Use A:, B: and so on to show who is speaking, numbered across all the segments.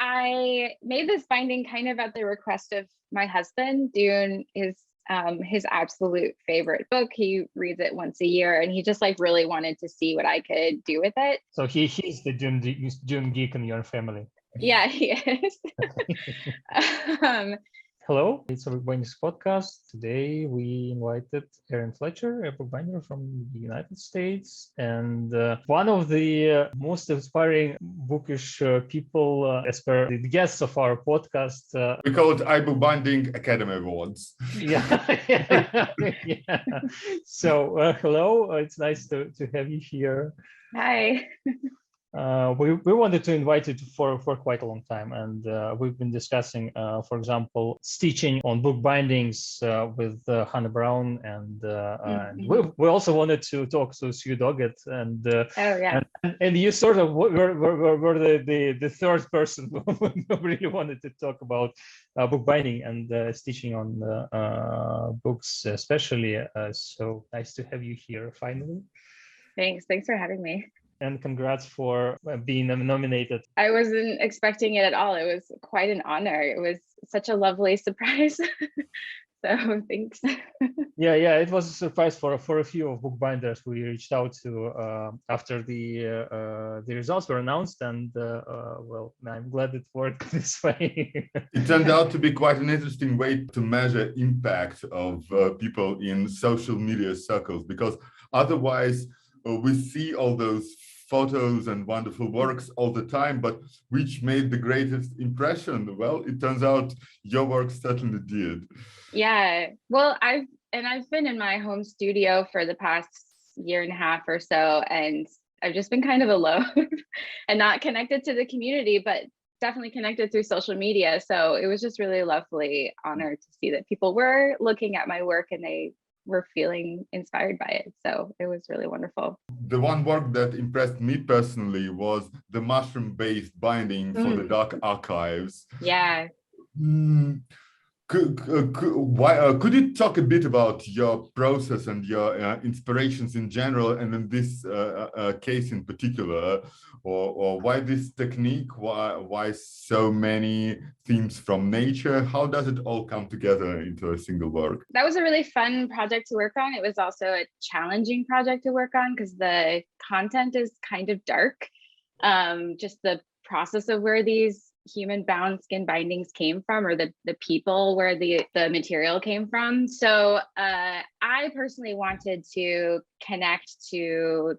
A: I made this binding kind of at the request of my husband. Dune is his absolute favorite book. He reads it once a year, and he just like really wanted to see what I could do with it.
B: So he's the Dune geek in your family.
A: Yeah, he is.
B: Hello, it's a Bookbinding podcast. Today we invited Erin Fletcher, a bookbinder from the United States, and one of the most inspiring bookish people as per the guests of our podcast.
C: We call it iBookBinding Academy Awards.
B: Yeah. Yeah. So hello, it's nice to have you here.
A: Hi.
B: We wanted to invite you for quite a long time, and we've been discussing, for example, stitching on book bindings with Hannah Brown, and we also wanted to talk to Sue Doggett, and and you sort of were the third person who really wanted to talk about bookbinding and stitching on books, especially. So nice to have you here finally.
A: Thanks for having me.
B: And congrats for being nominated.
A: I wasn't expecting it at all. It was quite an honor. It was such a lovely surprise. So thanks.
B: Yeah, it was a surprise for a few of bookbinders we reached out to after the results were announced, and well, I'm glad it worked this way.
C: It turned out to be quite an interesting way to measure impact of people in social media circles, because otherwise we see all those photos and wonderful works all the time, but which made the greatest impression? Well, it turns out your work certainly did.
A: Yeah, well, I've been in my home studio for the past year and a half or so, and I've just been kind of alone and not connected to the community, but definitely connected through social media. So it was just really lovely honor to see that people were looking at my work and they were feeling inspired by it. So it was really wonderful.
C: The one work that impressed me personally was the mushroom-based binding for the Dark Archives.
A: Yeah.
C: Could you talk a bit about your process and your inspirations in general, and in this case in particular, or why this technique, why so many themes from nature? How does it all come together into a single work?
A: That was a really fun project to work on. It was also a challenging project to work on because the content is kind of dark. Just the process of where these human bound skin bindings came from, or the people where the material came from. So I personally wanted to connect to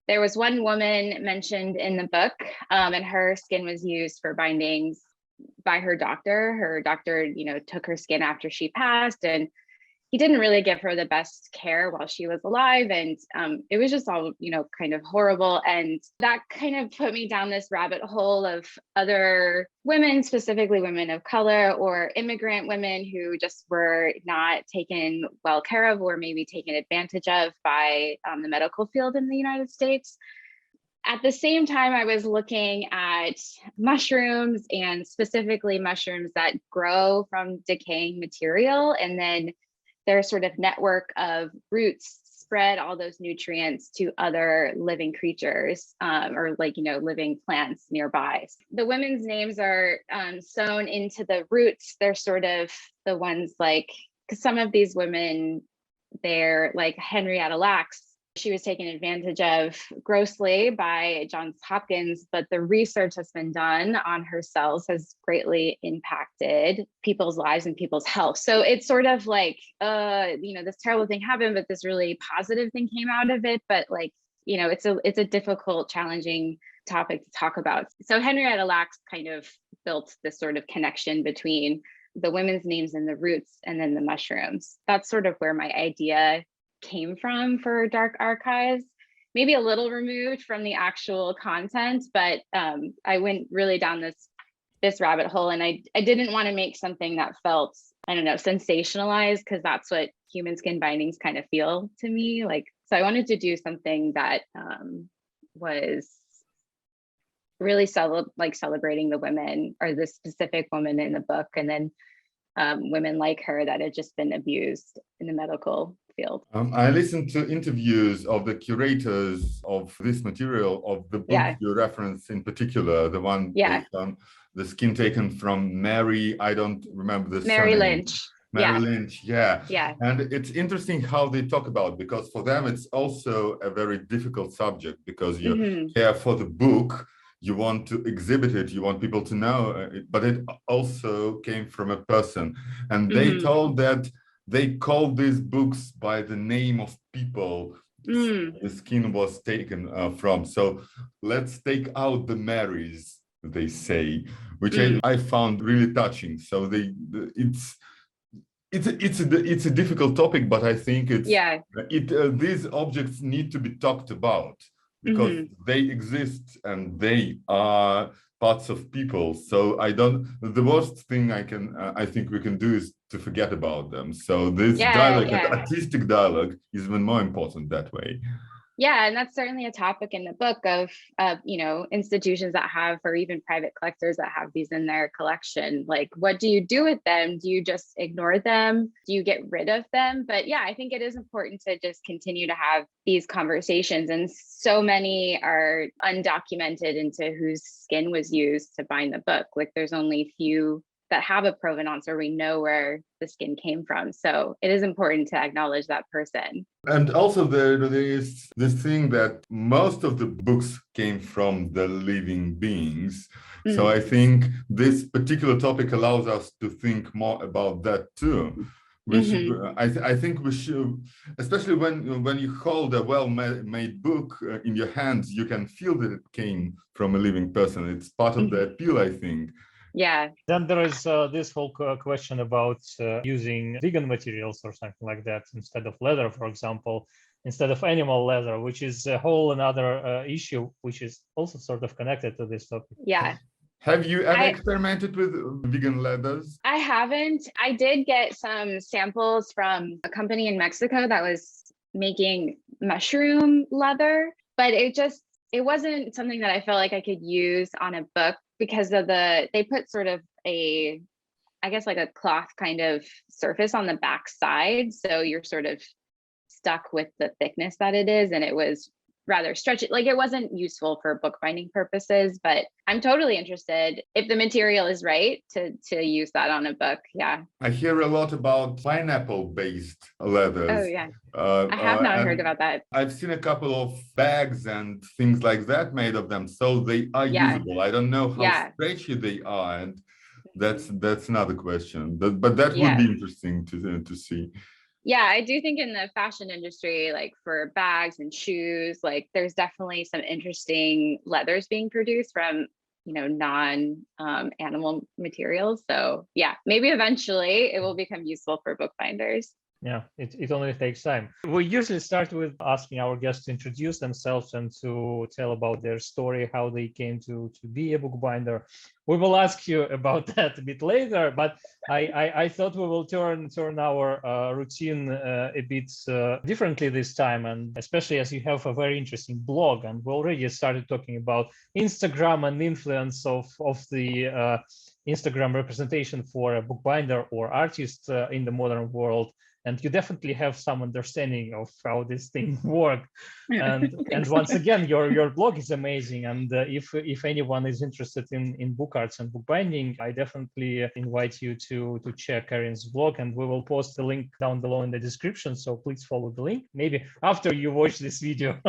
A: there was one woman mentioned in the book, and her skin was used for bindings by her doctor. Her doctor, took her skin after she passed, and he didn't really give her the best care while she was alive. And it was just all, kind of horrible. And that kind of put me down this rabbit hole of other women, specifically women of color or immigrant women who just were not taken well care of, or maybe taken advantage of by the medical field in the United States. At the same time, I was looking at mushrooms, and specifically mushrooms that grow from decaying material, and then their sort of network of roots spread all those nutrients to other living creatures, or living plants nearby. The women's names are sewn into the roots. They're sort of the ones because some of these women, they're like Henrietta Lacks. She was taken advantage of grossly by Johns Hopkins, but the research that's been done on her cells has greatly impacted people's lives and people's health. So it's sort of like, this terrible thing happened, but this really positive thing came out of it. But it's a difficult, challenging topic to talk about. So Henrietta Lacks kind of built this sort of connection between the women's names and the roots, and then the mushrooms. That's sort of where my idea came from for Dark Archives, maybe a little removed from the actual content, but I went really down this rabbit hole, and I didn't want to make something that felt, sensationalized, because that's what human skin bindings kind of feel to me. So I wanted to do something that was really celebrating the women, or the specific woman in the book, and then women like her that had just been abused in the medical field.
C: I listened to interviews of the curators of this material, of the book you reference in particular, the one based on the skin taken from Mary, I don't remember the
A: Mary
C: surname.
A: Lynch.
C: Mary
A: Yeah.
C: Lynch, yeah.
A: Yeah.
C: And it's interesting how they talk about, because for them it's also a very difficult subject, because you
A: Mhm.
C: care for the book, you want to exhibit it, you want people to know it, but it also came from a person. And they
A: Mhm.
C: told that they called these books by the name of people the skin was taken from. So let's take out the Marys, they say, which I found really touching. So it's a difficult topic, but I think
A: Yeah.
C: these objects need to be talked about, because
A: Mhm.
C: they exist and they are parts of people. So the worst thing I think we can do is to forget about them. So this
A: Yeah.
C: dialogue,
A: Yeah.
C: artistic dialogue, is even more important that way.
A: Yeah, and that's certainly a topic in the book of institutions that have, or even private collectors that have these in their collection. Like, what do you do with them? Do you just ignore them? Do you get rid of them? But yeah, I think it is important to just continue to have these conversations. And so many are undocumented into whose skin was used to bind the book. Like, there's only few that have a provenance, or we know where the skin came from. So it is important to acknowledge that person.
C: And also there is this thing that most of the books came from the living beings. So I think this particular topic allows us to think more about that too. I think we should, especially when you hold a well-made book in your hands, you can feel that it came from a living person. It's part of the appeal, I think.
A: Yeah.
B: Then there is this whole question about using vegan materials or something like that instead of leather, for example, instead of animal leather, which is a whole another issue, which is also sort of connected to this topic.
A: Yeah.
C: Have you ever experimented with vegan leathers?
A: I haven't. I did get some samples from a company in Mexico that was making mushroom leather, but it wasn't something that I felt like I could use on a book, because of they put sort of I guess like a cloth kind of surface on the back side. So you're sort of stuck with the thickness that it is. And it was rather stretchy. Like, it wasn't useful for bookbinding purposes, but I'm totally interested, if the material is right, to use that on a book. Yeah.
C: I hear a lot about pineapple-based leathers.
A: Oh yeah. I have not heard about that.
C: I've seen a couple of bags and things like that made of them, so they are usable. I don't know how stretchy they are, and that's another question. But that would be interesting to see.
A: Yeah, I do think in the fashion industry, like for bags and shoes, like there's definitely some interesting leathers being produced from non-animal materials. So yeah, maybe eventually it will become useful for bookbinders.
B: Yeah, it only takes time. We usually start with asking our guests to introduce themselves and to tell about their story, how they came to be a bookbinder. We will ask you about that a bit later, but I thought we will turn our routine a bit differently this time, and especially as you have a very interesting blog, and we already started talking about Instagram and the influence of the Instagram representation for a bookbinder or artist in the modern world. And you definitely have some understanding of how this thing works. And once again, your blog is amazing. And if anyone is interested in book arts and bookbinding, I definitely invite you to check Erin's blog, and we will post the link down below in the description. So please follow the link, maybe after you watch this video.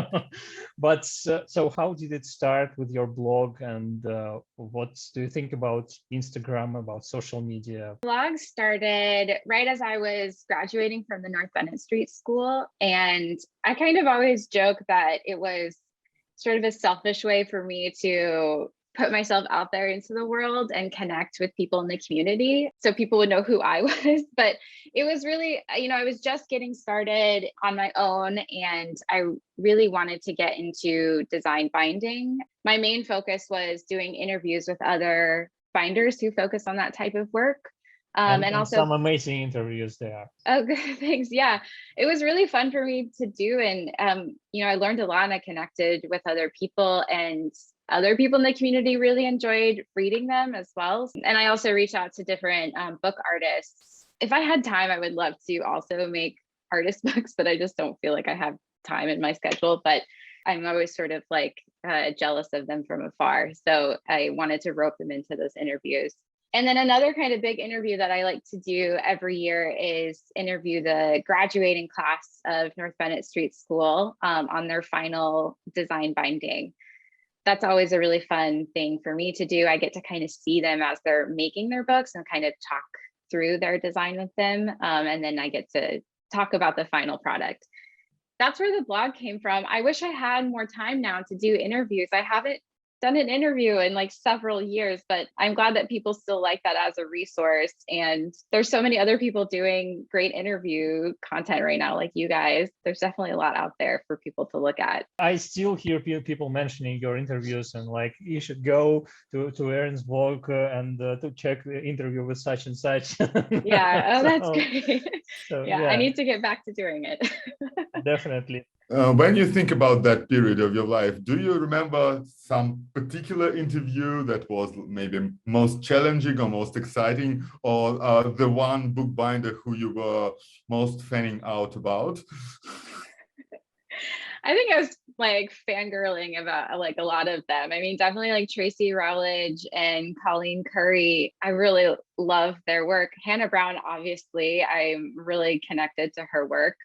B: But so how did it start with your blog, and what do you think about Instagram, about social media?
A: Blog started right as I was graduating from the North Bennet Street School. And I kind of always joke that it was sort of a selfish way for me to put myself out there into the world and connect with people in the community, so people would know who I was. But it was really, I was just getting started on my own, and I really wanted to get into design binding. My main focus was doing interviews with other binders who focus on that type of work. And also
B: some amazing interviews there.
A: Oh, good. Thanks. Yeah, it was really fun for me to do. And, I learned a lot, and I connected with other people, and other people in the community really enjoyed reading them as well. And I also reached out to different book artists. If I had time, I would love to also make artist books, but I just don't feel like I have time in my schedule. But I'm always sort of like jealous of them from afar. So I wanted to rope them into those interviews. And then another kind of big interview that I like to do every year is interview the graduating class of North Bennet Street School on their final design binding. That's always a really fun thing for me to do. I get to kind of see them as they're making their books and kind of talk through their design with them. And then I get to talk about the final product. That's where the blog came from. I wish I had more time now to do interviews. I haven't done an interview in like several years, but I'm glad that people still like that as a resource. And there's so many other people doing great interview content right now, like you guys. There's definitely a lot out there for people to look at.
B: I still hear people mentioning your interviews and like, you should go to Erin's blog and to check the interview with such and such.
A: Yeah, oh, that's great.
B: So,
A: yeah, I need to get back to doing it.
B: Definitely.
C: When you think about that period of your life, do you remember some particular interview that was maybe most challenging or most exciting, or the one bookbinder who you were most fanning out about?
A: I think I was like fangirling about like a lot of them. I mean, definitely like Tracy Rowledge and Colleen Curry. I really love their work. Hannah Brown, obviously, I'm really connected to her work.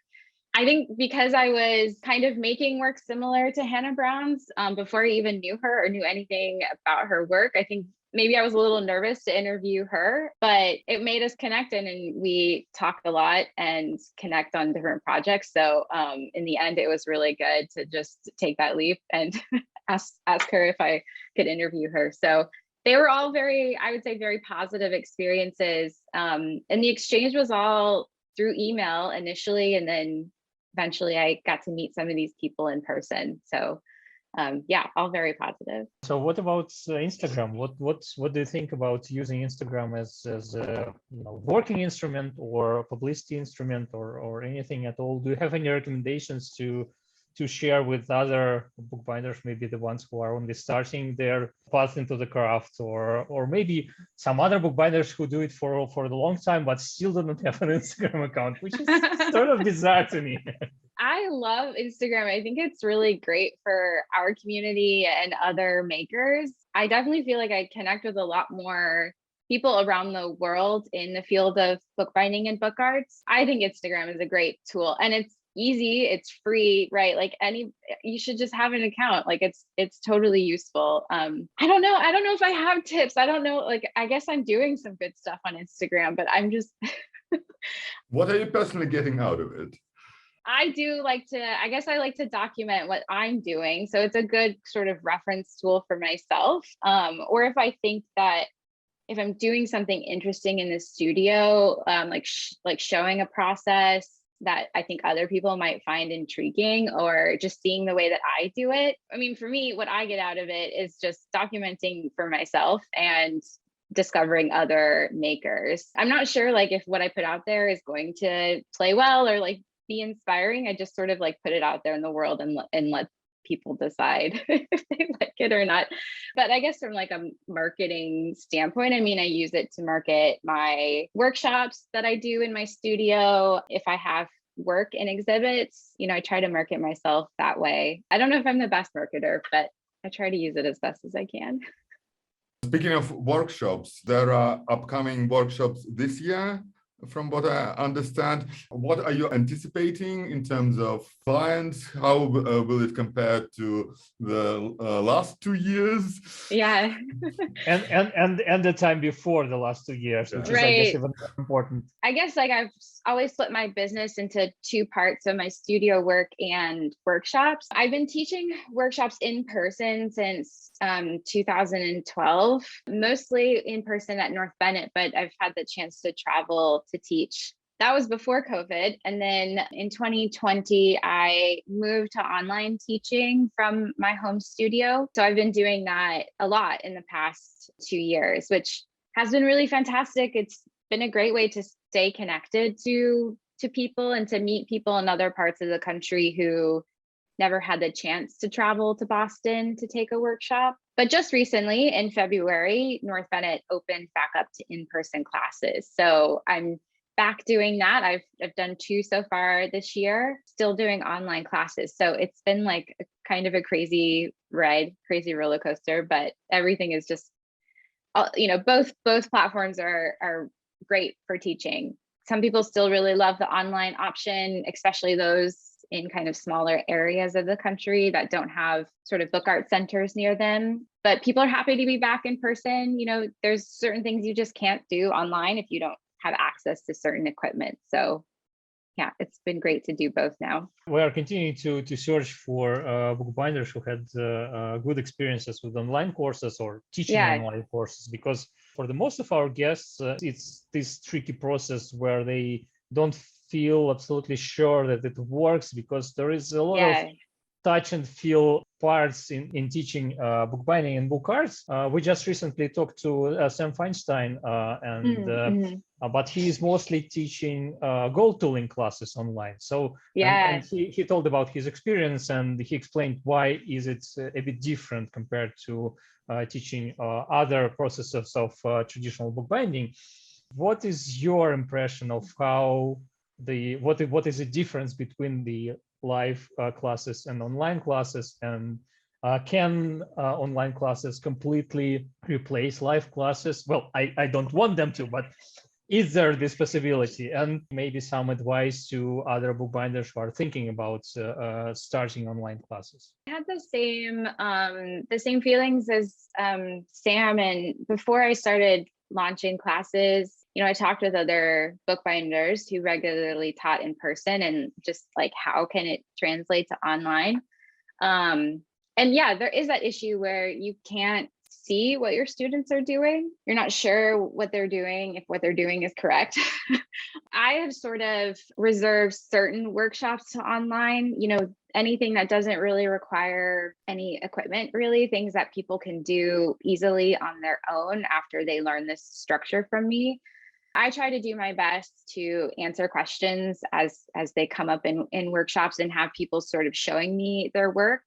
A: I think because I was kind of making work similar to Hannah Brown's before I even knew her or knew anything about her work, I think maybe I was a little nervous to interview her, but it made us connect and we talked a lot and connect on different projects. So in the end, it was really good to just take that leap and ask her if I could interview her. So they were all I would say, very positive experiences. And the exchange was all through email initially, and then eventually I got to meet some of these people in person. So yeah, all very positive.
B: So what about Instagram? What do you think about using Instagram as a working instrument or a publicity instrument or anything at all? Do you have any recommendations to share with other bookbinders, maybe the ones who are only starting their path into the craft, or maybe some other bookbinders who do it for the long time but still do not have an Instagram account, which is sort of bizarre to me.
A: I love Instagram. I think it's really great for our community and other makers. I definitely feel like I connect with a lot more people around the world in the field of bookbinding and book arts. I think Instagram is a great tool, and it's easy, it's free, right? Like you should just have an account. Like it's totally useful. I don't know if I have tips. I don't know, like I guess I'm doing some good stuff on Instagram, but I'm just
C: What are you personally getting out of it?
A: I like to document what I'm doing. So it's a good sort of reference tool for myself. Or if I think that if I'm doing something interesting in the studio, like showing a process that I think other people might find intriguing, or just seeing the way that I do it. I mean, for me, what I get out of it is just documenting for myself and discovering other makers. I'm not sure like if what I put out there is going to play well or like be inspiring. I just sort of like put it out there in the world and let people decide if they like it or not. But I guess from like a marketing standpoint, I mean, I use it to market my workshops that I do in my studio. If I have work in exhibits, I try to market myself that way. I don't know if I'm the best marketer, but I try to use it as best as I can.
C: Speaking of workshops, there are upcoming workshops this year, from what I understand. What are you anticipating in terms of clients? How will it compare to the last 2 years?
A: Yeah.
B: and the time before the last 2 years, which is,
A: right.
B: I guess, even more important.
A: I guess like I've always split my business into two parts, so my studio work and workshops. I've been teaching workshops in person since 2012, mostly in person at North Bennet, but I've had the chance to travel to teach. That was before COVID. And then in 2020, I moved to online teaching from my home studio. So I've been doing that a lot in the past 2 years, which has been really fantastic. It's been a great way to stay connected to people and to meet people in other parts of the country who never had the chance to travel to Boston to take a workshop. But just recently in February, North Bennet opened back up to in-person classes. So I'm back doing that. I've done 2 so far this year, still doing online classes. So it's been like kind of a crazy ride, crazy roller coaster, but everything is just, both platforms are great for teaching. Some people still really love the online option, especially those in kind of smaller areas of the country that don't have sort of book art centers near them. But people are happy to be back in person. There's certain things you just can't do online if you don't have access to certain equipment. So yeah, it's been great to do both now.
B: We are continuing to search for bookbinders who had good experiences with online courses or teaching online courses, because for the most of our guests, it's this tricky process where they don't feel absolutely sure that it works, because there is a lot of touch and feel parts in teaching bookbinding and book arts. We just recently talked to Sam Feinstein, but he is mostly teaching gold tooling classes online. So and he told about his experience, and he explained why is it a bit different compared to teaching other processes of traditional bookbinding. What is your impression of how what is the difference between the live classes and online classes, and can online classes completely replace live classes? Well, I don't want them to, but is there this possibility? And maybe some advice to other bookbinders who are thinking about starting online classes.
A: I had the same feelings as Sam, and before I started launching classes, I talked with other bookbinders who regularly taught in person, and just like, how can it translate to online? And yeah, there is that issue where you can't see what your students are doing. You're not sure what they're doing, if what they're doing is correct. I have sort of reserved certain workshops to online, anything that doesn't really require any equipment, really, things that people can do easily on their own after they learn this structure from me. I try to do my best to answer questions as they come up in workshops, and have people sort of showing me their work.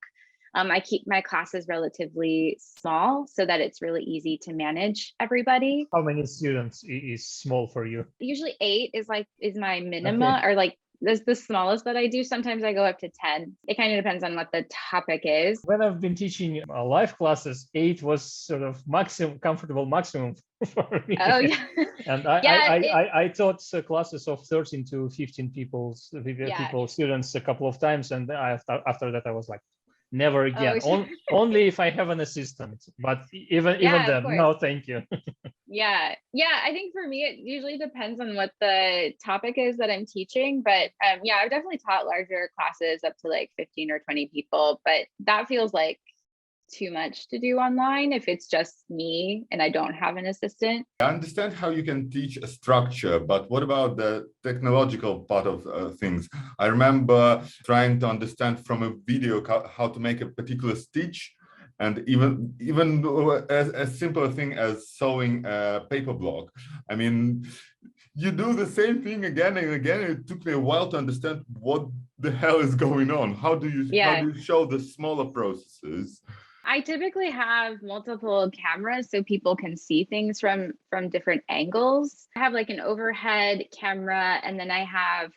A: I keep my classes relatively small so that it's really easy to manage everybody.
B: How many students is small for you?
A: Usually 8 is my minima, or like that's the smallest that I do. Sometimes I go up to 10. It kind of depends on what the topic is.
B: When I've been teaching live classes, 8 was sort of comfortable maximum for me.
A: Oh yeah.
B: And I taught classes of 13 to 15 students a couple of times, and after that I was like, never again. Only if I have an assistant. But even then, no, thank you.
A: Yeah, I think for me, it usually depends on what the topic is that I'm teaching. But I've definitely taught larger classes up to like 15 or 20 people, but that feels like too much to do online if it's just me and I don't have an assistant.
C: I understand how you can teach a structure, but what about the technological part of things? I remember trying to understand from a video how to make a particular stitch, and even as simple a thing as sewing a paper block. I mean, you do the same thing again and again. It took me a while to understand what the hell is going on. How do you show the smaller processes?
A: I typically have multiple cameras so people can see things from different angles. I have like an overhead camera, and then I have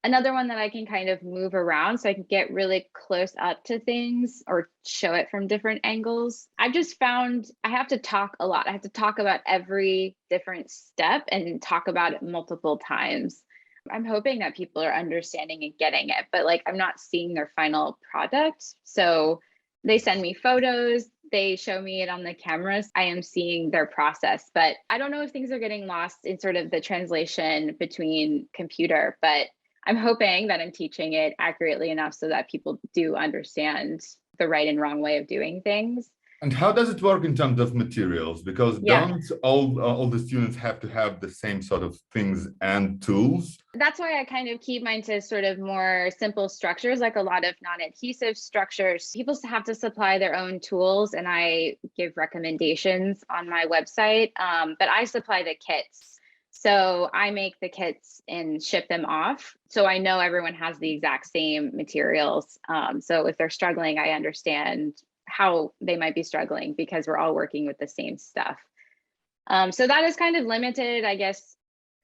A: another one that I can kind of move around so I can get really close up to things or show it from different angles. I've just found I have to talk a lot. I have to talk about every different step and talk about it multiple times. I'm hoping that people are understanding and getting it, but like, I'm not seeing their final product. So they send me photos, they show me it on the cameras. I am seeing their process, but I don't know if things are getting lost in sort of the translation between computer, but I'm hoping that I'm teaching it accurately enough so that people do understand the right and wrong way of doing things.
C: And how does it work in terms of materials? Because don't all the students have to have the same sort of things and tools?
A: That's why I kind of keep mine to sort of more simple structures, like a lot of non-adhesive structures. People have to supply their own tools, and I give recommendations on my website, but I supply the kits. So I make the kits and ship them off. So I know everyone has the exact same materials. So if they're struggling, I understand how they might be struggling because we're all working with the same stuff. So that is kind of limited, I guess,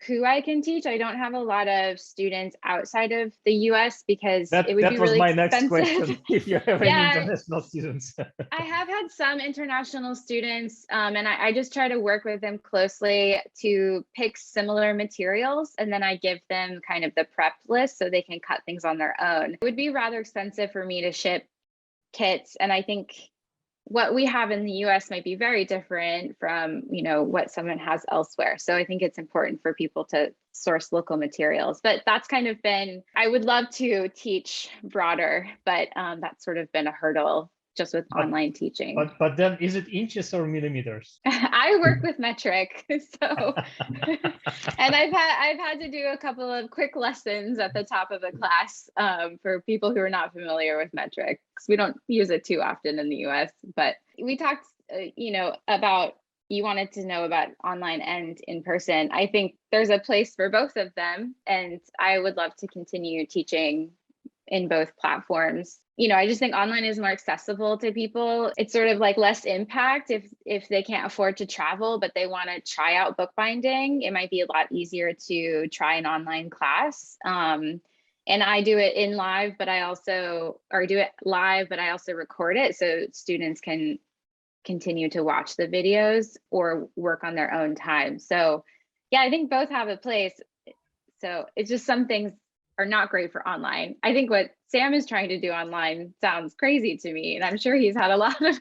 A: who I can teach. I don't have a lot of students outside of the US because
B: That
A: it would be
B: was
A: really
B: my
A: expensive.
B: next question. If you have any
A: Yeah.
B: international students.
A: I have had some international students, and I just try to work with them closely to pick similar materials, and then I give them kind of the prep list so they can cut things on their own. It would be rather expensive for me to ship kits, and I think what we have in the US might be very different from, what someone has elsewhere. So I think it's important for people to source local materials. But that's kind of been, I would love to teach broader, but that's sort of been a hurdle just with online teaching.
B: But then is it inches or millimeters?
A: I work with metric, so and I've had to do a couple of quick lessons at the top of the class for people who are not familiar with metric, because we don't use it too often in the US. But we talked, about, you wanted to know about online and in person. I think there's a place for both of them, and I would love to continue teaching in both platforms. I just think online is more accessible to people. It's sort of like less impact if they can't afford to travel, but they want to try out bookbinding. It might be a lot easier to try an online class. And I do it in live, but I also record it so students can continue to watch the videos or work on their own time. So yeah, I think both have a place. So it's just some things are not great for online. I think what Sam is trying to do online sounds crazy to me, and I'm sure he's had a lot of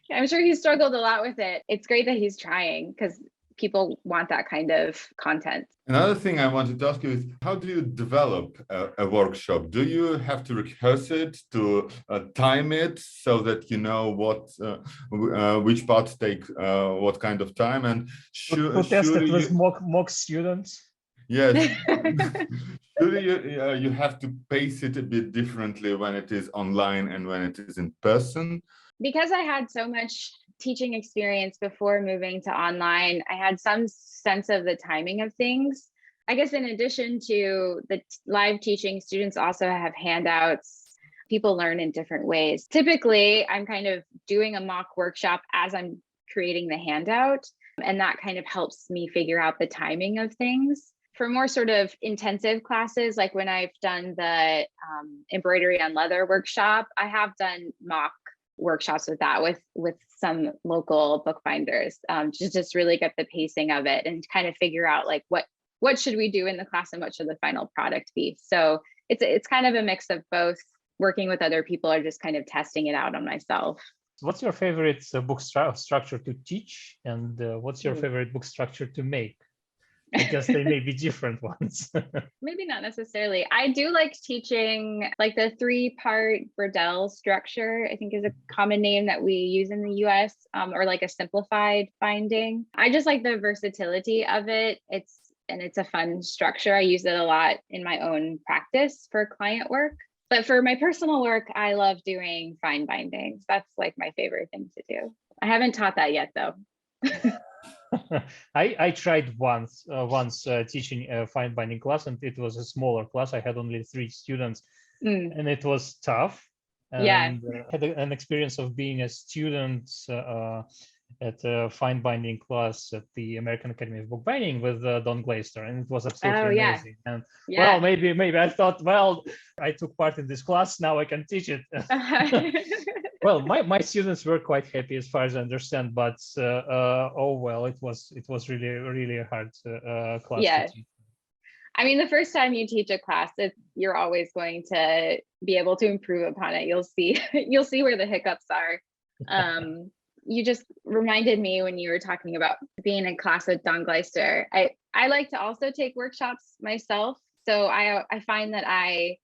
A: I'm sure he's struggled a lot with it. It's great that he's trying because people want that kind of content.
C: Another thing I wanted to ask you is, how do you develop a workshop? Do you have to rehearse it, to time it so that you know which parts take what kind of time? And
B: test it with mock students?
C: Yes. Surely you have to pace it a bit differently when it is online and when it is in person?
A: Because I had so much teaching experience before moving to online, I had some sense of the timing of things. I guess in addition to the live teaching, students also have handouts. People learn in different ways. Typically, I'm kind of doing a mock workshop as I'm creating the handout, and that kind of helps me figure out the timing of things. For more sort of intensive classes, like when I've done the embroidery on leather workshop, I have done mock workshops with that with some local bookbinders, to just really get the pacing of it and kind of figure out like what should we do in the class and what should the final product be. So it's kind of a mix of both, working with other people or just kind of testing it out on myself.
B: What's your favorite book structure to teach, and what's your favorite book structure to make? I guess they may be different ones.
A: Maybe not necessarily. I do like teaching like the 3-part Burdell structure, I think is a common name that we use in the US, or like a simplified binding. I just like the versatility of it. It's a fun structure. I use it a lot in my own practice for client work. But for my personal work, I love doing fine bindings. That's like my favorite thing to do. I haven't taught that yet though.
B: I tried once teaching a fine binding class, and it was a smaller class. I had only 3 students, and it was tough. And
A: yeah.
B: Had an experience of being a student at a fine binding class at the American Academy of Bookbinding with Don Glaister, and it was absolutely amazing. And well, maybe I thought, well, I took part in this class, now I can teach it. Well, my students were quite happy as far as I understand, but it was really a hard class to teach.
A: I mean, the first time you teach a class, you're always going to be able to improve upon it. You'll see where the hiccups are. You just reminded me when you were talking about being in class with Don Glaister. I like to also take workshops myself, so I find that I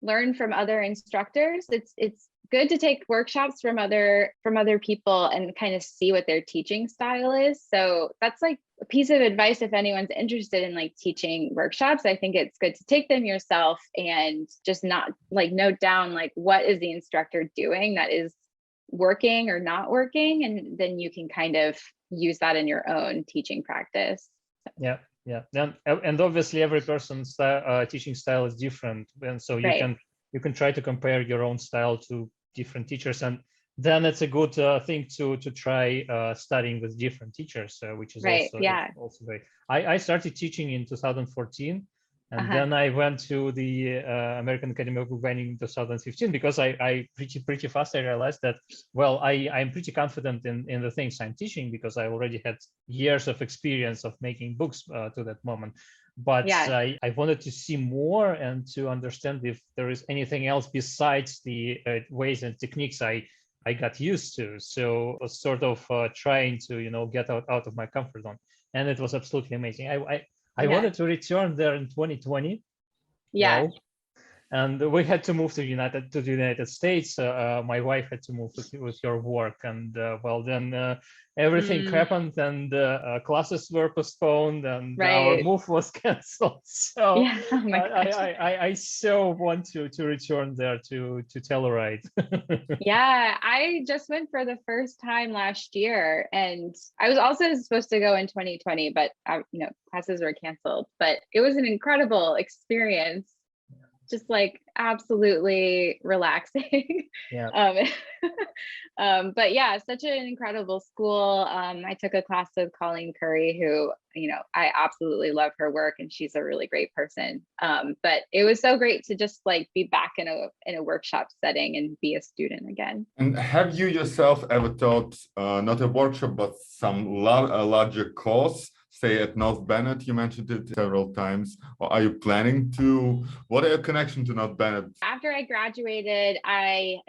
A: learn from other instructors. It's good to take workshops from other people and kind of see what their teaching style is. So that's like a piece of advice if anyone's interested in like teaching workshops. I think it's good to take them yourself and just not like note down like what is the instructor doing that is working or not working, and then you can kind of use that in your own teaching practice.
B: Yeah. And obviously every person's teaching style is different, and so you can try to compare your own style to different teachers. And then it's a good thing to try studying with different teachers, which is
A: Right. Yeah.
B: also great. I started teaching in 2014, and
A: Uh-huh.
B: then I went to the American Academy of Bookbinding in 2015 because I pretty fast I realized that, well, I'm pretty confident in the things I'm teaching because I already had years of experience of making books to that moment. But
A: Yeah.
B: I wanted to see more and to understand if there is anything else besides the ways and techniques I got used to. So I was sort of trying to, get out of my comfort zone. And it was absolutely amazing. I
A: Yeah.
B: wanted to return there in 2020.
A: Yeah.
B: Well, and we had to move to the United States. My wife had to move with her work, and well, then everything happened, and classes were postponed, and our
A: Right.
B: move was canceled. So
A: Yeah. Oh my gosh.
B: I so want to return there to Telluride.
A: Yeah, I just went for the first time last year, and I was also supposed to go in 2020, but classes were canceled. But it was an incredible experience, just like absolutely relaxing.
B: Yeah.
A: But yeah, such an incredible school. I took a class with Colleen Curry, who, I absolutely love her work, and she's a really great person. But it was so great to just like be back in a workshop setting and be a student again.
C: And have you yourself ever taught not a workshop, but some larger course, say at North Bennet? You mentioned it several times. Or are you planning to? What are your connection to North Bennet?
A: After I graduated, I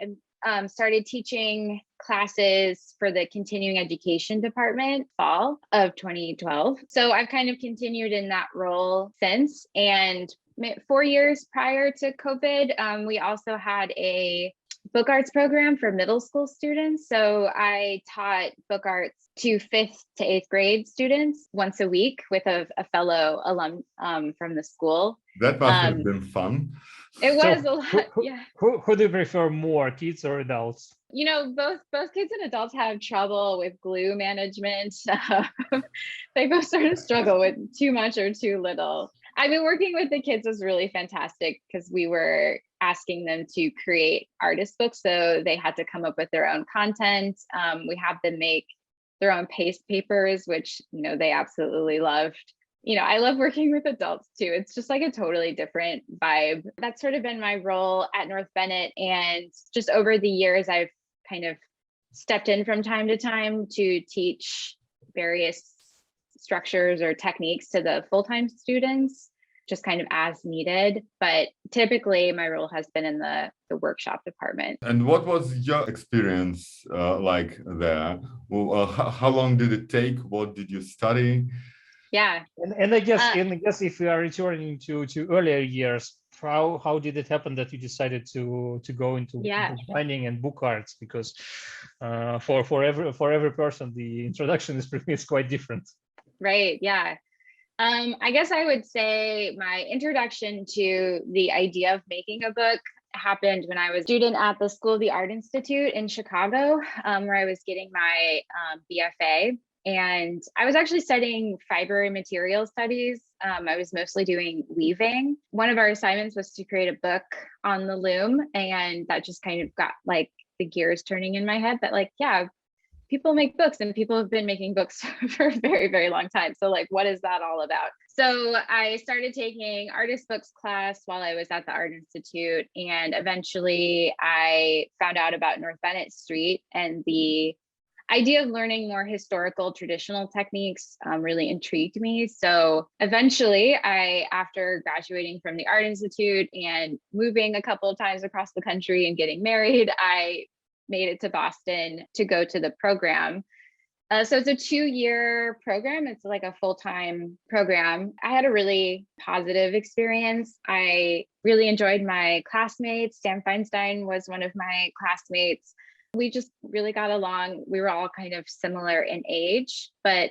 A: started teaching classes for the continuing education department fall of 2012. So I've kind of continued in that role since. And 4 years prior to COVID, we also had a book arts program for middle school students. So I taught book arts to 5th to 8th grade students once a week with a fellow alum from the school.
C: That must have been fun.
A: It was a lot. Yeah.
B: Who do you prefer more, kids or adults?
A: Both kids and adults have trouble with glue management. They both sort of struggle with too much or too little. I mean, working with the kids was really fantastic because we were asking them to create artist books. So they had to come up with their own content. We had them make their own paste papers, which, they absolutely loved. I love working with adults too. It's just like a totally different vibe. That's sort of been my role at North Bennet. And just over the years, I've kind of stepped in from time to time to teach various structures or techniques to the full-time students, just kind of as needed. But typically my role has been in the workshop department.
C: And what was your experience like there? Well, how long did it take? What did you study?
A: Yeah.
B: And I guess if we are returning to earlier years, how did it happen that you decided to go into bookbinding and book arts? Because for every person, the introduction is quite different.
A: Right. Yeah. I guess I would say my introduction to the idea of making a book happened when I was a student at the School of the Art Institute in Chicago, where I was getting my BFA. And I was actually studying fiber and material studies. I was mostly doing weaving. One of our assignments was to create a book on the loom. And that just kind of got like the gears turning in my head that like, yeah, people make books and people have been making books for a very, very long time. So like, what is that all about? So I started taking artist books class while I was at the Art Institute. And eventually I found out about North Bennet Street, and the idea of learning more historical traditional techniques really intrigued me. So eventually after graduating from the Art Institute and moving a couple of times across the country and getting married, I made it to Boston to go to the program. So it's a 2-year program. It's like a full-time program. I had a really positive experience. I really enjoyed my classmates. Stan Feinstein was one of my classmates. We just really got along. We were all kind of similar in age, but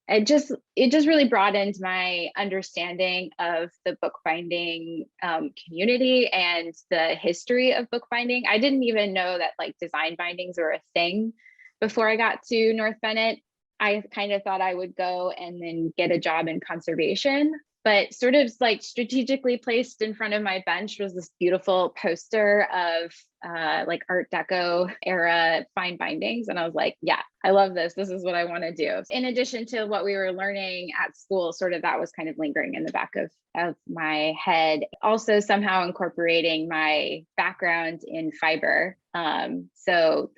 A: it just really broadened my understanding of the bookbinding community and the history of bookbinding. I didn't even know that like design bindings were a thing before I got to North Bennet. I kind of thought I would go and then get a job in conservation, but sort of like strategically placed in front of my bench was this beautiful poster of like Art Deco era fine bindings. And I was like, yeah, I love this. This is what I want to do. In addition to what we were learning at school, sort of that was kind of lingering in the back of my head. Also somehow incorporating my background in fiber. So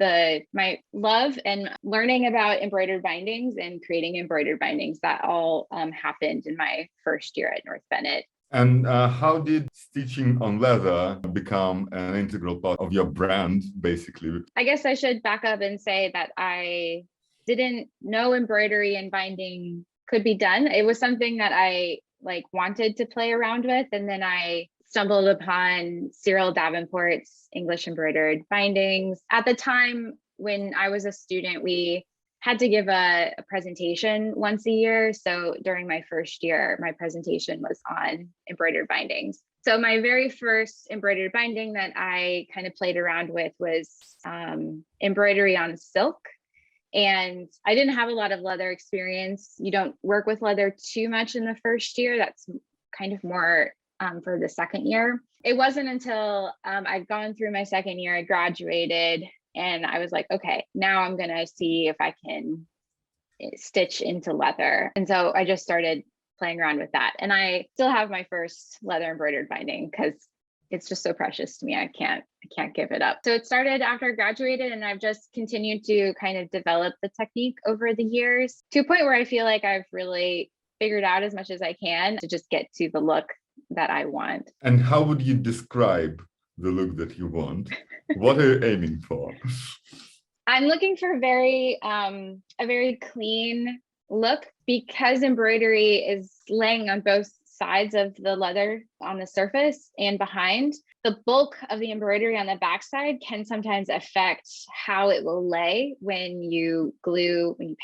A: my love and learning about embroidered bindings and creating embroidered bindings, that all happened in my first year at North Bennet.
C: And how did stitching on leather become an integral part of your brand, basically?
A: I guess I should back up and say that I didn't know embroidery and binding could be done. It was something that I wanted to play around with. And then I stumbled upon Cyril Davenport's English embroidered bindings. At the time when I was a student, we had to give a presentation once a year. So during my first year, my presentation was on embroidered bindings. So my very first embroidered binding that I kind of played around with was embroidery on silk. And I didn't have a lot of leather experience. You don't work with leather too much in the first year. That's kind of more for the second year. It wasn't until I'd gone through my second year, I graduated, and I was like, okay, now I'm going to see if I can stitch into leather. And so I just started playing around with that. And I still have my first leather embroidered binding because it's just so precious to me. I can't give it up. So it started after I graduated, and I've just continued to kind of develop the technique over the years to a point where I feel like I've really figured out as much as I can to just get to the look that I want.
C: And how would you describe the look that you want? What are you aiming for?
A: I'm looking for a very clean look, because embroidery is laying on both sides of the leather on the surface and behind. The bulk of the embroidery on the backside can sometimes affect how it will lay when you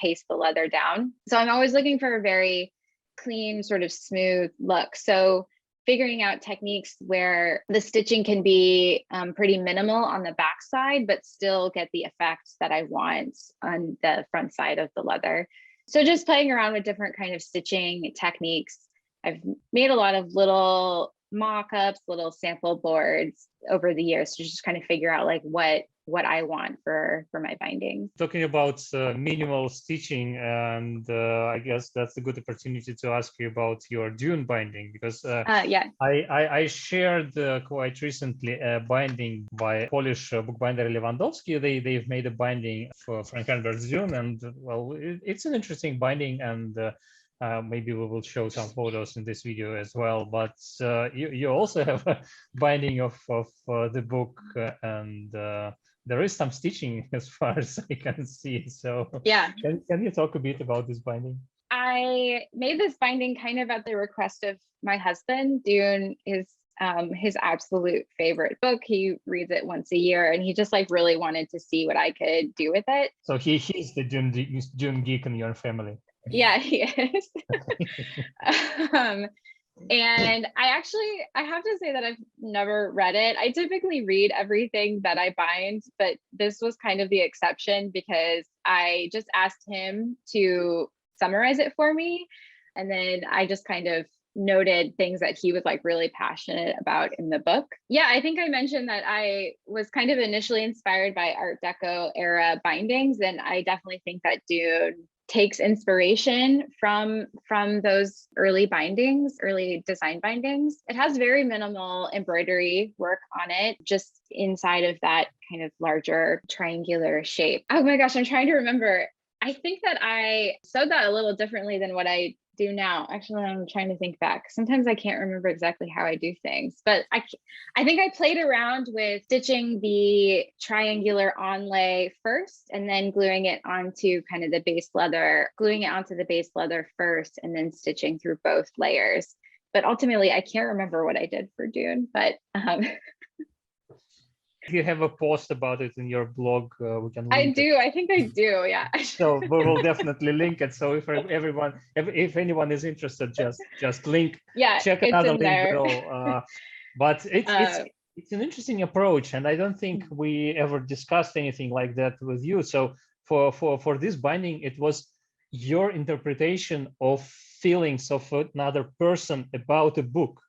A: paste the leather down. So I'm always looking for a very clean, sort of smooth look. So figuring out techniques where the stitching can be pretty minimal on the backside, but still get the effect that I want on the front side of the leather. So just playing around with different kind of stitching techniques. I've made a lot of little mock-ups, little sample boards over the years to just kind of figure out what I want for my bindings.
B: Talking about minimal stitching, and I guess that's a good opportunity to ask you about your Dune binding, because I shared quite recently a binding by Polish bookbinder Lewandowski. They've made a binding for Frank Herbert's Dune, and well, it's an interesting binding, and maybe we will show some photos in this video as well. But you also have a binding of the book, and there is some stitching as far as I can see. So
A: yeah,
B: can you talk a bit about this binding?
A: I made this binding kind of at the request of my husband. Dune is his absolute favorite book. He reads it once a year, and he just really wanted to see what I could do with it.
B: So he's the Dune geek in your family.
A: Yeah, he is. And I have to say that I've never read it. I typically read everything that I bind, but this was kind of the exception because I just asked him to summarize it for me. And then I just kind of noted things that he was really passionate about in the book. Yeah, I think I mentioned that I was kind of initially inspired by Art Deco era bindings, and I definitely think that Dune takes inspiration from those early design bindings. It has very minimal embroidery work on it, just inside of that kind of larger triangular shape. Oh my gosh, I'm trying to remember. I think that I sewed that a little differently than what I do now. Actually, I'm trying to think back. Sometimes I can't remember exactly how I do things, but I think I played around with stitching the triangular onlay first and then gluing it onto kind of the base leather, first, and then stitching through both layers. But ultimately, I can't remember what I did for Dune, but
B: you have a post about it in your blog. We can link
A: I do. I think I do. Yeah.
B: So we will definitely link it. So if anyone is interested, just link.
A: Yeah,
B: check another link below. But it's an interesting approach, and I don't think we ever discussed anything like that with you. So for this binding, it was your interpretation of feelings of another person about a book.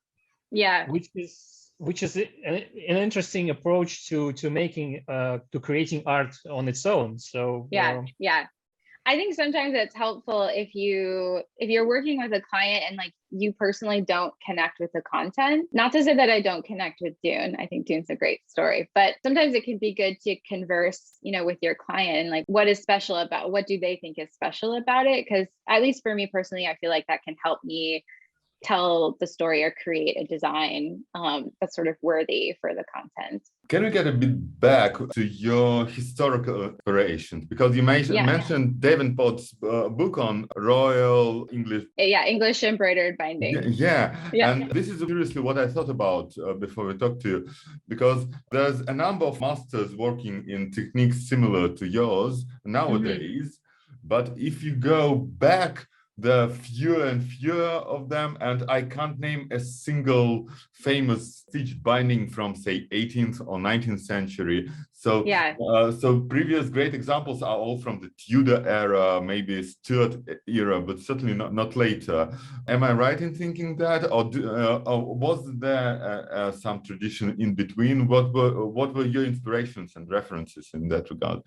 A: Yeah.
B: Which is which is an interesting approach to making to creating art on its own. So
A: yeah. I think sometimes it's helpful if you're working with a client and like you personally don't connect with the content. Not to say that I don't connect with Dune. I think Dune's a great story, but sometimes it can be good to converse, with your client and like what do they think is special about it? Because at least for me personally, I feel like that can help me tell the story or create a design that's sort of worthy for the content.
C: Can we get a bit back to your historical operations? Because you mentioned Davenport's book on Royal English.
A: Yeah, English embroidered binding.
C: Yeah. And this is seriously what I thought about before we talked to you, because there's a number of masters working in techniques similar to yours nowadays. But if you go back, there are fewer and fewer of them, and I can't name a single famous stitch binding from, say, 18th or 19th century. So, so previous great examples are all from the Tudor era, maybe Stuart era, but certainly not later. Am I right in thinking that, or was there some tradition in between? What were your inspirations and references in that regard?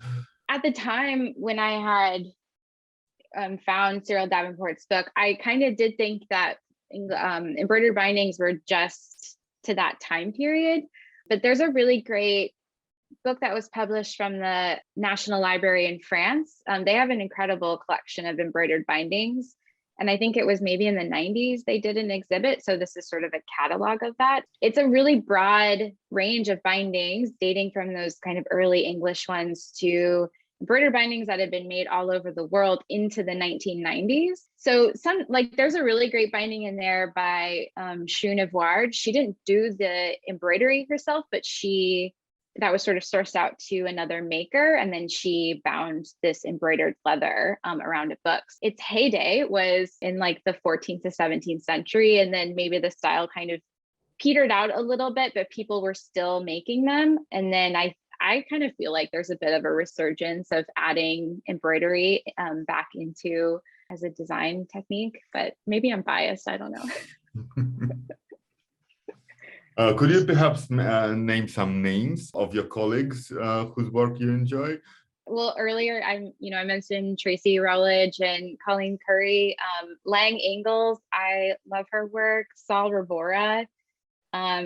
A: At the time when I had found Cyril Davenport's book, I kind of did think that embroidered bindings were just to that time period. But there's a really great book that was published from the National Library in France. They have an incredible collection of embroidered bindings. And I think it was maybe in the 90s they did an exhibit. So this is sort of a catalog of that. It's a really broad range of bindings dating from those kind of early English ones to embroidered bindings that had been made all over the world into the 1990s. So there's a really great binding in there by Embroidered. She didn't do the embroidery herself, but that was sort of sourced out to another maker. And then she bound this embroidered leather around a book. Its heyday was in like the 14th to 17th century. And then maybe the style kind of petered out a little bit, but people were still making them. And then I kind of feel like there's a bit of a resurgence of adding embroidery back into as a design technique, but maybe I'm biased. I don't know.
C: Could you perhaps name some names of your colleagues whose work you enjoy?
A: Well, earlier I mentioned Tracy Rowledge and Colleen Curry, Lang Ingalls. I love her work. Sal Rabora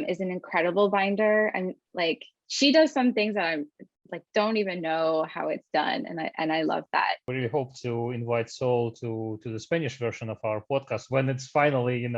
A: is an incredible binder, and like she does some things that I'm like don't even know how it's done, and I love that.
B: We really hope to invite Sol to the Spanish version of our podcast when it's finally is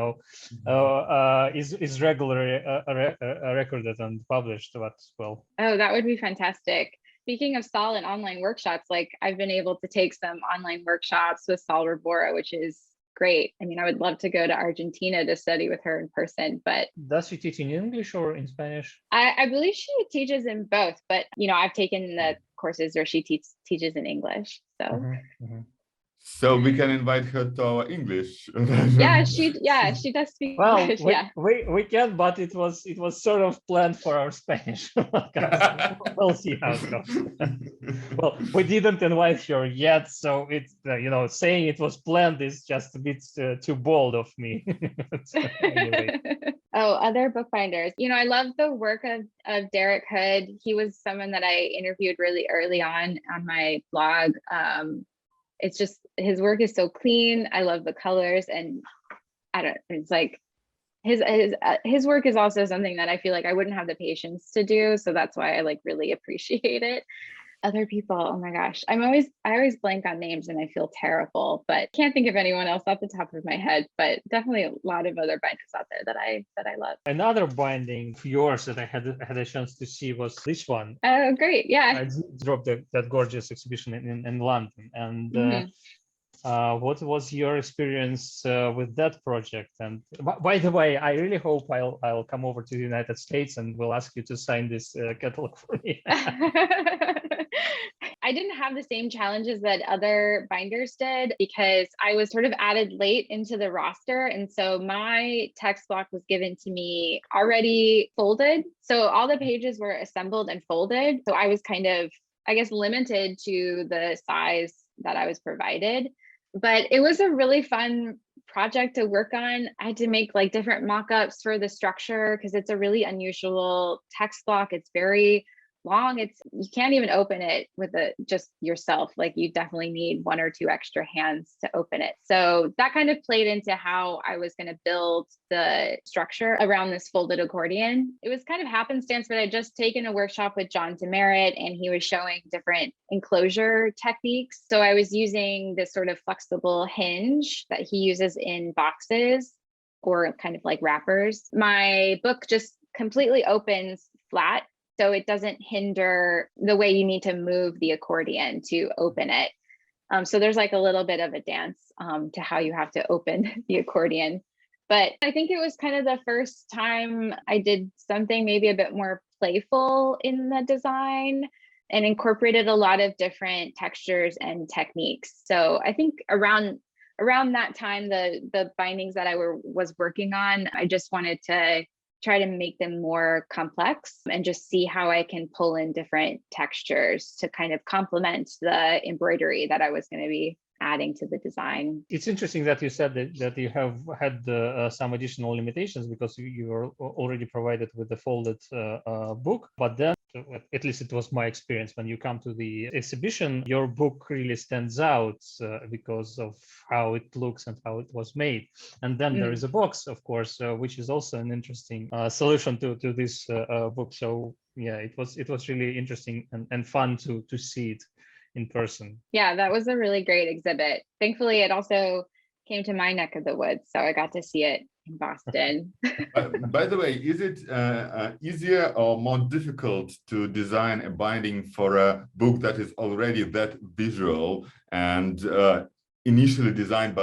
B: regularly recorded and published. But well,
A: that would be fantastic. Speaking of Sol and online workshops, like I've been able to take some online workshops with Sal Rabora, which is great. I mean, I would love to go to Argentina to study with her in person, but
B: does she teach in English or in Spanish?
A: I believe she teaches in both, but I've taken the courses where she teaches in English. So
C: So we can invite her to our English.
A: she does speak English.
B: We can, but it was sort of planned for our Spanish podcast. We'll see how it goes. Well, we didn't invite her yet, so it's saying it was planned is just a bit too bold of me. So, anyway.
A: Other bookbinders. I love the work of Derek Hood. He was someone that I interviewed really early on my blog. It's just his work is so clean. I love the colors, and it's like his work is also something that I feel like I wouldn't have the patience to do. So that's why I like really appreciate it. Other people, oh my gosh, I always blank on names and I feel terrible, but can't think of anyone else off the top of my head, but definitely a lot of other binders out there that I love.
B: Another binding of yours that I had a chance to see was this one.
A: Oh, great. Yeah.
B: I dropped that gorgeous exhibition in London. And what was your experience with that project? And by the way, I really hope I'll come over to the United States and will ask you to sign this catalog for me.
A: I didn't have the same challenges that other binders did because I was sort of added late into the roster. And so my text block was given to me already folded. So all the pages were assembled and folded. So I was kind of, I guess, limited to the size that I was provided. But it was a really fun project to work on. I had to make like different mock-ups for the structure because it's a really unusual text block. It's very long. You can't even open it with just yourself. Like you definitely need one or two extra hands to open it. So that kind of played into how I was going to build the structure around this folded accordion. It was kind of happenstance, but I'd just taken a workshop with John Demerit and he was showing different enclosure techniques. So I was using this sort of flexible hinge that he uses in boxes or kind of like wrappers. My book just completely opens flat, so it doesn't hinder the way you need to move the accordion to open it. So there's like a little bit of a dance to how you have to open the accordion. But I think it was kind of the first time I did something maybe a bit more playful in the design and incorporated a lot of different textures and techniques. So I think around that time, the bindings that I was working on, I just wanted to try to make them more complex and just see how I can pull in different textures to kind of complement the embroidery that I was going to be adding to the design.
B: It's interesting that you said that you have had some additional limitations because you were already provided with the folded book, but then, at least it was my experience, when you come to the exhibition, your book really stands out because of how it looks and how it was made. And then there is a box, of course, which is also an interesting solution to this book. So yeah, it was really interesting and fun to see it in person.
A: Yeah, that was a really great exhibit. Thankfully, it also came to my neck of the woods, so I got to see it in Boston.
C: By the way, is it easier or more difficult to design a binding for a book that is already that visual and initially designed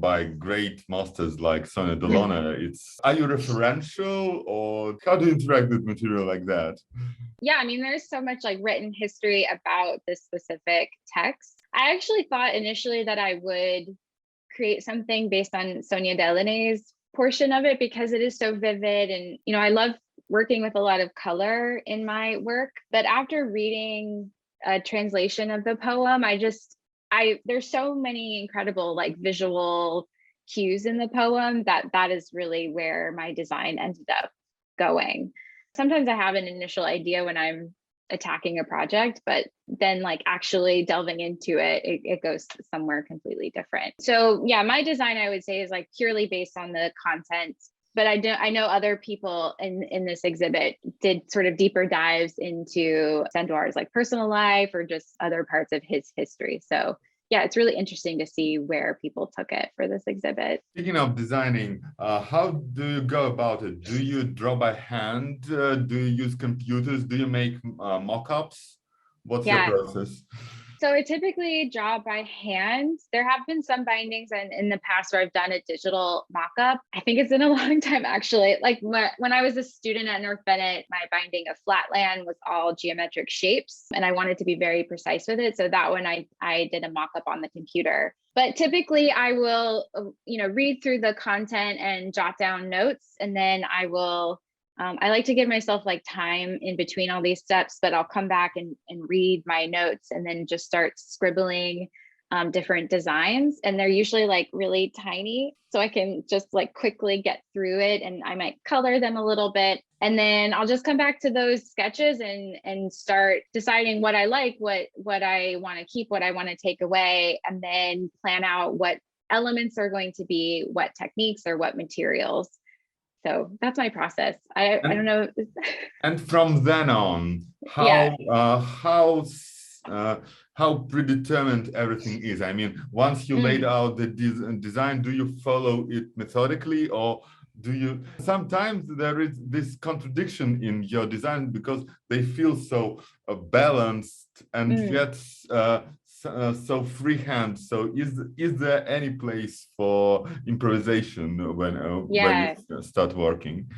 C: by great masters like Sonia Delaunay? Are you referential, or how do you interact with material like that?
A: Yeah, I mean, there's so much like written history about this specific text. I actually thought initially that I would create something based on Sonia Delaunay's portion of it because it is so vivid, and I love working with a lot of color in my work. But after reading a translation of the poem, there's so many incredible like visual cues in the poem that is really where my design ended up going. Sometimes I have an initial idea when I'm attacking a project, but then like actually delving into it goes somewhere completely different. So yeah, my design, I would say, is like purely based on the content, but I know other people in this exhibit did sort of deeper dives into Cendrars' like personal life or just other parts of his history. So yeah, it's really interesting to see where people took it for this exhibit.
C: Speaking of designing, how do you go about it? Do you draw by hand? Do you use computers? Do you make mock-ups? What's your process?
A: So I typically draw by hand. There have been some bindings in the past where I've done a digital mock-up. I think it's been a long time, actually. Like when I was a student at North Bennet, my binding of Flatland was all geometric shapes, and I wanted to be very precise with it. So that one I did a mock-up on the computer. But typically I will, read through the content and jot down notes, and then I will I like to give myself like time in between all these steps, but I'll come back and read my notes and then just start scribbling different designs. And they're usually like really tiny, so I can just like quickly get through it, and I might color them a little bit. And then I'll just come back to those sketches and start deciding what I like, what I want to keep, what I want to take away, and then plan out what elements are going to be what techniques or what materials. So that's my process. I don't know.
C: And from then on, how predetermined everything is? I mean, once you laid out the design, do you follow it methodically, or do you? Sometimes there is this contradiction in your design because they feel so balanced and yet so freehand. So is there any place for improvisation when you start working?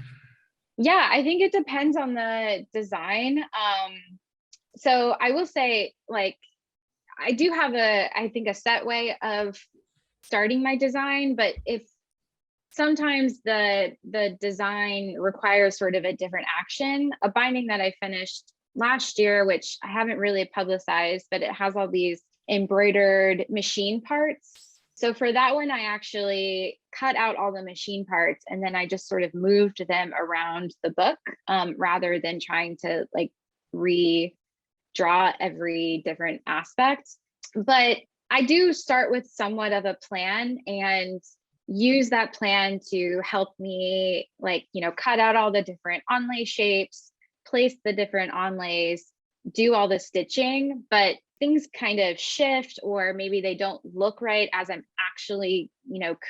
A: Yeah, I think it depends on the design. So I will say, like, I do have I think a set way of starting my design, but if sometimes the design requires sort of a different action. A binding that I finished last year, which I haven't really publicized, but it has all these embroidered machine parts. So for that one, I actually cut out all the machine parts and then I just sort of moved them around the book rather than trying to like redraw every different aspect. But I do start with somewhat of a plan and use that plan to help me like, cut out all the different onlay shapes, place the different onlays, do all the stitching, but things kind of shift or maybe they don't look right as I'm actually,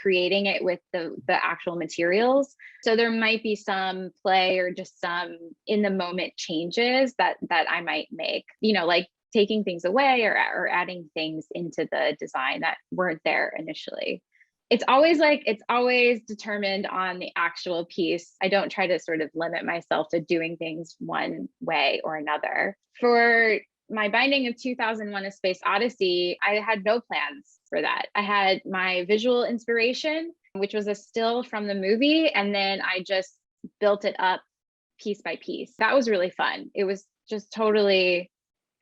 A: creating it with the actual materials. So there might be some play or just some in the moment changes that I might make, like taking things away or adding things into the design that weren't there initially. It's always determined on the actual piece. I don't try to sort of limit myself to doing things one way or another. For my binding of 2001: A Space Odyssey, I had no plans for that. I had my visual inspiration, which was a still from the movie, and then I just built it up piece by piece. That was really fun. It was just totally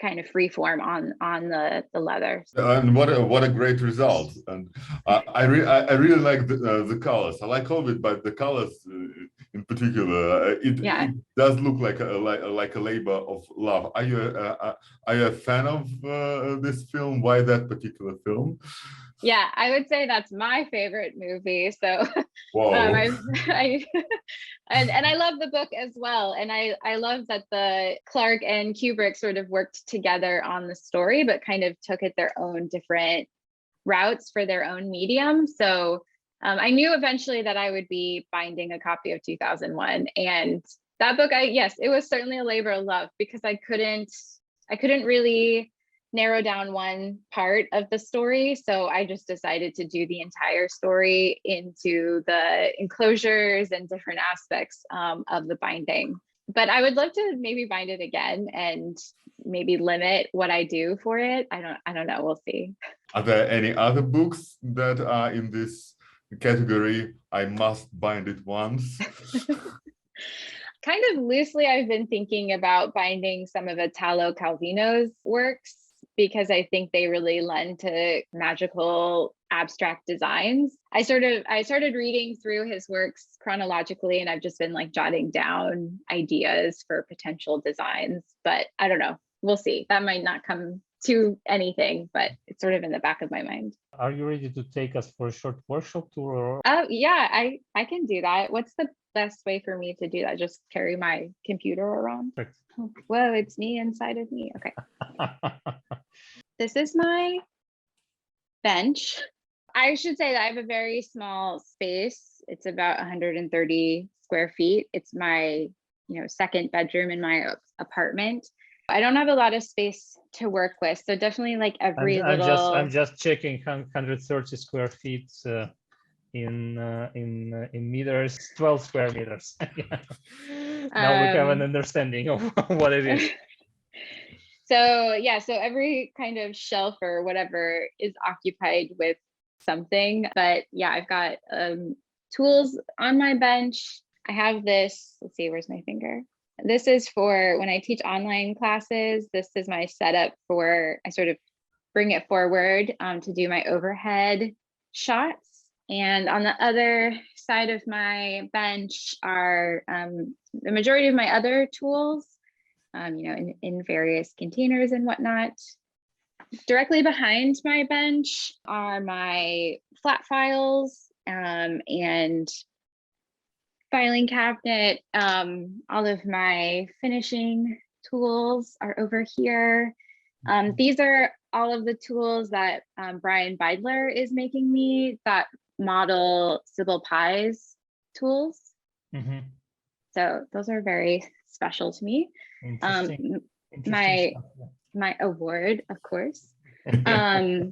A: kind of free form on the leather.
C: And what a great result! And I really like the colors. I like all of it, but the colors in particular, it does look like a labor of love. Are you a fan of this film? Why that particular film?
A: Yeah, I would say that's my favorite movie. So and I love the book as well. And I love that the Clark and Kubrick sort of worked together on the story, but kind of took it their own different routes for their own medium. So I knew eventually that I would be binding a copy of 2001. And that book, it was certainly a labor of love because I couldn't really narrow down one part of the story. So I just decided to do the entire story into the enclosures and different aspects of the binding. But I would love to maybe bind it again and maybe limit what I do for it. I don't know. We'll see.
C: Are there any other books that are in this category? I must bind it once.
A: Kind of loosely, I've been thinking about binding some of Italo Calvino's works, because I think they really lend to magical abstract designs. I started reading through his works chronologically, and I've just been like jotting down ideas for potential designs, but I don't know. We'll see. That might not come to anything, but it's sort of in the back of my mind.
B: Are you ready to take us for a short workshop tour?
A: Oh yeah, I can do that. What's the best way for me to do that? Just carry my computer around?
B: Perfect.
A: Whoa, it's me inside of me. Okay. This is my bench. I should say that I have a very small space. It's about 130 square feet. It's my, second bedroom in my apartment. I don't have a lot of space to work with, so definitely like every little.
B: I'm just checking 130 square feet in meters, 12 square meters. Now we have an understanding of what it is.
A: So every kind of shelf or whatever is occupied with something. But yeah, I've got tools on my bench. I have this, let's see, where's my finger? This is for when I teach online classes. This is my setup for, I sort of bring it forward to do my overhead shots. And on the other side of my bench are the majority of my other tools, in various containers and whatnot. Directly behind my bench are my flat files and filing cabinet. All of my finishing tools are over here. These are all of the tools that Brian Beidler is making me that model Sybil Pye's tools. Mm-hmm. So those are very special to me. Interesting my award, of course. I've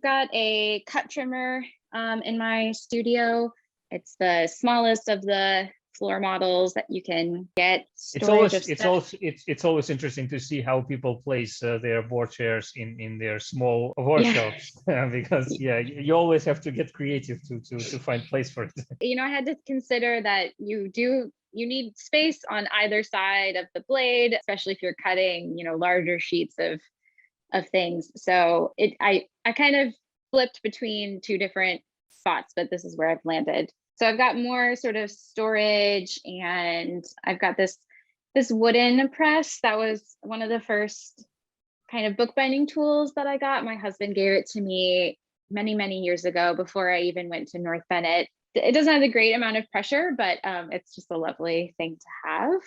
A: got a cut trimmer in my studio. It's the smallest of the floor models that you can get.
B: It's always interesting to see how people place their board chairs in their small workshops because you always have to get creative to find place for it.
A: I had to consider that you need space on either side of the blade, especially if you're cutting, larger sheets of things. So I kind of flipped between two different spots, but this is where I've landed. So I've got more sort of storage, and I've got this wooden press that was one of the first kind of bookbinding tools that I got. My husband gave it to me many, many years ago before I even went to North Bennet. It doesn't have a great amount of pressure, but it's just a lovely thing to have.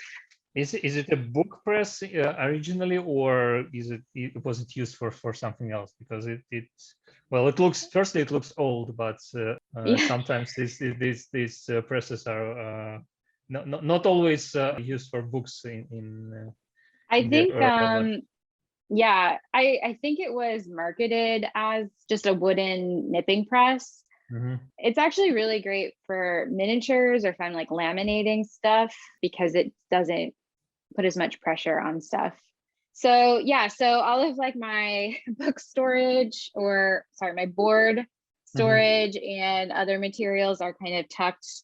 B: Is it a book press originally, or was it used for something else? Because it looks old, but sometimes these presses are not always used for books
A: I think yeah, I think it was marketed as just a wooden nipping press.
B: Mm-hmm.
A: It's actually really great for miniatures or if I'm like laminating stuff, because it doesn't put as much pressure on stuff. So yeah, so all of like my book storage, my board storage and other materials are kind of tucked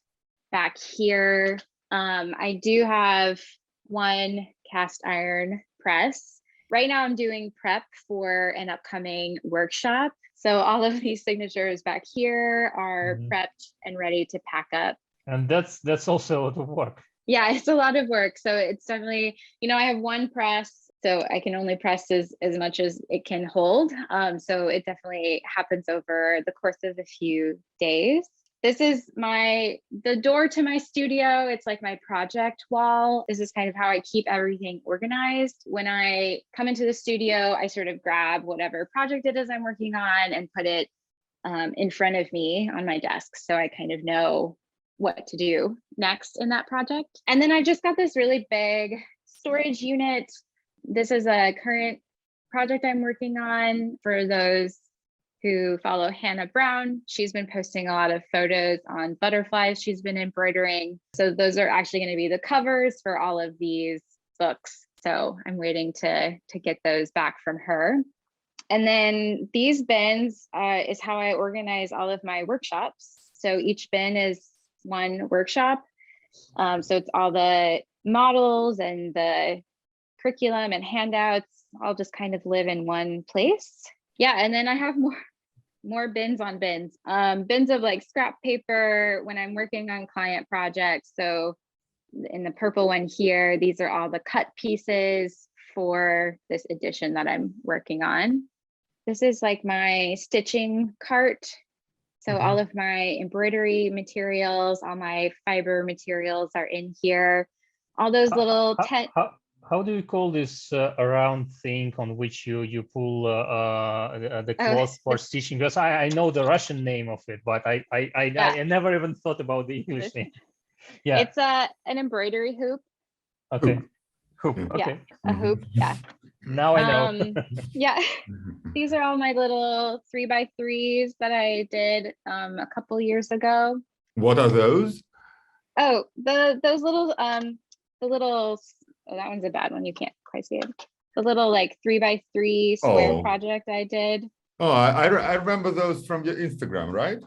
A: back here. I do have one cast iron press. Right now I'm doing prep for an upcoming workshop. So all of these signatures back here are prepped and ready to pack up.
B: And that's also a lot of work.
A: Yeah, it's a lot of work. So it's definitely, I have one press, so I can only press as much as it can hold. So it definitely happens over the course of a few days. This is the door to my studio. It's like my project wall. This is kind of how I keep everything organized. When I come into the studio, I sort of grab whatever project it is I'm working on and put it in front of me on my desk. So I kind of know what to do next in that project. And then I just got this really big storage unit. This is a current project I'm working on. For those who follow Hannah Brown, she's been posting a lot of photos on butterflies she's been embroidering. So those are actually going to be the covers for all of these books. So I'm waiting to get those back from her. And then these bins is how I organize all of my workshops. So each bin is one workshop. So it's all the models and the curriculum and handouts all just kind of live in one place. Yeah, and then I have more bins on bins. Bins of like scrap paper when I'm working on client projects. So in the purple one here, these are all the cut pieces for this edition that I'm working on. This is like my stitching cart. So all of my embroidery materials, all my fiber materials are in here. All those little
B: How do you call this round thing on which you pull the cloth for stitching? Because I know the Russian name of it, but I never even thought about the English name. Yeah,
A: it's an embroidery hoop.
B: Okay, hoop. Okay,
A: yeah, a hoop. Yeah.
B: Now I know.
A: Yeah, these are all my little 3x3s that I did a couple years ago.
C: What are those?
A: Oh, those little oh, that one's a bad one. You can't quite see it. The little like 3x3 square project I did.
C: Oh, I remember those from your Instagram, right?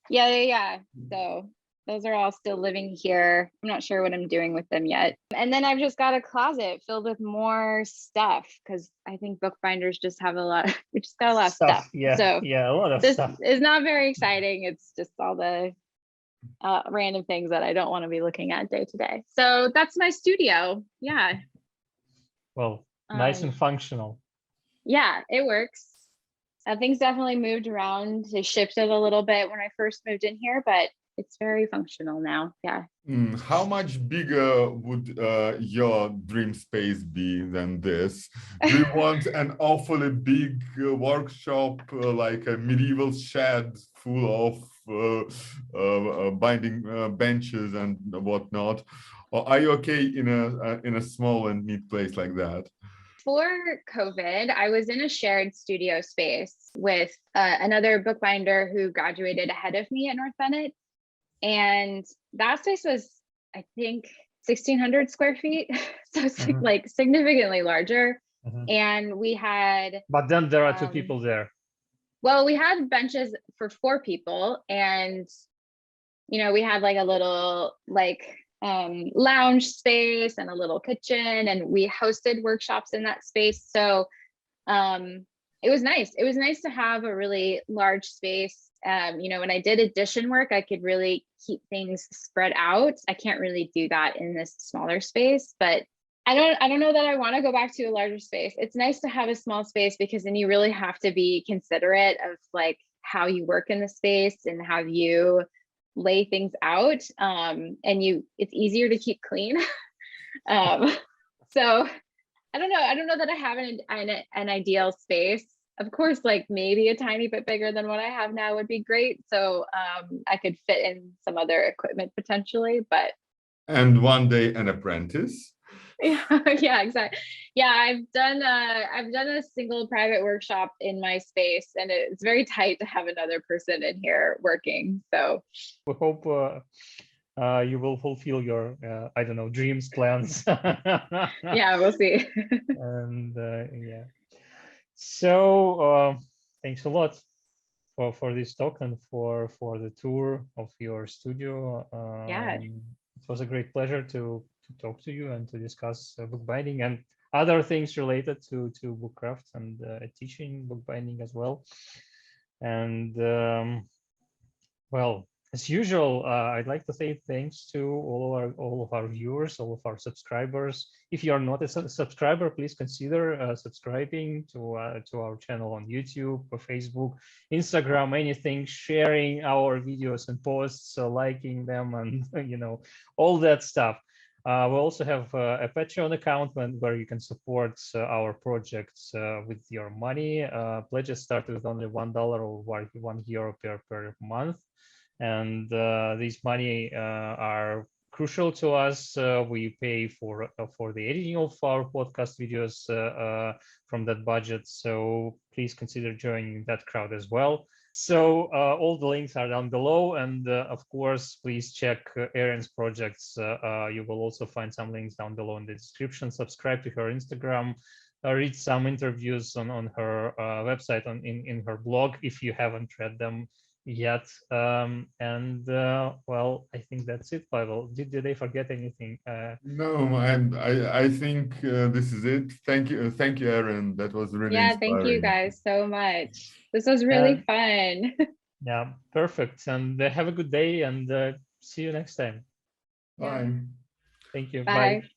A: Yeah. So those are all still living here. I'm not sure what I'm doing with them yet. And then I've just got a closet filled with more stuff because I think bookbinders just have we just got a lot of stuff.
B: Yeah,
A: so
B: a lot of stuff.
A: This is not very exciting. It's just all the random things that I don't want to be looking at day to day. So that's my studio. Yeah.
B: Well, nice and functional.
A: Yeah, it works. Things definitely moved around. They shifted a little bit when I first moved in here, but it's very functional now. Yeah.
C: How much bigger would your dream space be than this? Do you want an awfully big workshop, like a medieval shed full of binding benches and whatnot? Or are you okay in a small and neat place like that?
A: For COVID, I was in a shared studio space with another bookbinder who graduated ahead of me at North Bennet. And that space was, I think, 1,600 square feet. So it's like significantly larger. And we had...
B: But then there are two people there.
A: Well, we had benches for 4 people. And, we had like a little lounge space and a little kitchen. And we hosted workshops in that space. So it was nice. It was nice to have a really large space. When I did edition work, I could really keep things spread out. I can't really do that in this smaller space, but I don't know that I want to go back to a larger space. It's nice to have a small space because then you really have to be considerate of like how you work in the space and how you lay things out. It's easier to keep clean. So I don't know that I have an ideal space. Of course, like maybe a tiny bit bigger than what I have now would be great. So I could fit in some other equipment potentially, but.
C: And one day an apprentice.
A: Yeah, exactly. Yeah, I've done a single private workshop in my space, and it's very tight to have another person in here working. So
B: we hope you will fulfill your I don't know, dreams, plans.
A: Yeah, we'll see.
B: And yeah, so thanks a lot for this talk and for the tour of your studio.
A: Yeah.
B: It was a great pleasure to talk to you and to discuss bookbinding and other things related to bookcraft and teaching bookbinding as well. And well, as usual, I'd like to say thanks to all of our viewers, all of our subscribers. If you are not a subscriber, please consider subscribing to our channel on YouTube or Facebook, Instagram, anything, sharing our videos and posts, liking them, and all that stuff. We also have a Patreon account where you can support our projects with your money. Pledges start with only $1 or €1 per month. And these money are crucial to us. We pay for the editing of our podcast videos from that budget. So please consider joining that crowd as well. So all the links are down below. And of course, please check Erin's projects. You will also find some links down below in the description. Subscribe to her Instagram. Read some interviews on her website, in her blog, if you haven't read them yet. Well, I think that's it, Pavel. Did I forget anything?
C: No, I think this is it. Thank you, Erin. That was really inspiring.
A: Thank you guys so much. This was really fun.
B: Yeah, perfect. And have a good day, and see you next time.
C: Bye.
B: Thank you.
A: Bye.
B: Bye.